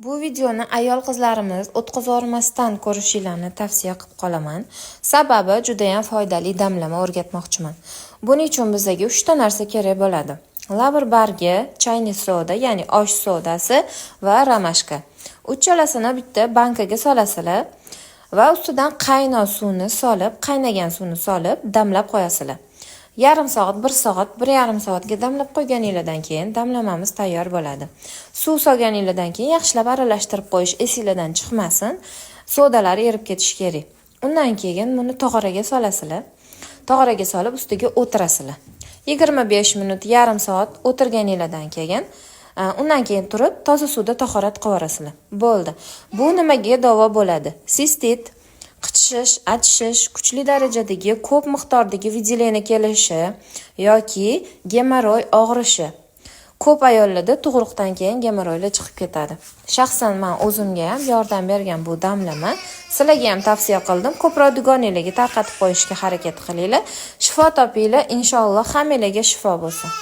Bu videoni ayol qizlarimiz o'tkazolmasdan ko'rishinglarni tavsiya qilib qolaman. Sababi juda ham foydali damlama o'rgatmoqchiman. Buning uchun bizga 3 ta narsa kerak bo'ladi. Lavr bargi, chayni soda, ya'ni osh sodasi va romashka. Uchalasini bitta bankaga solasizlar va ustidan qaynoq suvni solib, qaynagan suvni solib damlab qo'yasizlar. Yarim soat, 1 soat, 1,5 soatga damlab qo'yganingizdan keyin damlamamiz tayyor bo'ladi. Suv solganingizdan keyin yaxshilab aralashtirib qo'yish esingizdan chiqmasin. Sodalar erib ketishi kerak. Undan keyin buni tog'oraga solasizlar. Tog'oraga solib ustiga o'tirasizlar. 25 minut, yarim soat o'tirganingizdan keyin undan keyin turib toza suvda tahorat qilaverasizlar. Bo'ldi. Bu nimaga davo bo'ladi? Sistit, qichishish, achishish, kuchli darajadagi ko'p miqdordagi videleniya kelishi yoki gemoroy og'rishi. Ko'p ayollarda tug'ruqdan keyin gemoroylar chiqib ketadi. Shaxsan men o'zimga ham yordam bergan bu damlama. Sizlarga ham tavsiya qildim. Ko'proq dugonanglarga tarqatib qo'yishga harakat qilinglar. Shifo topinglar, inshaalloh hammanglarga shifo bo'lsin.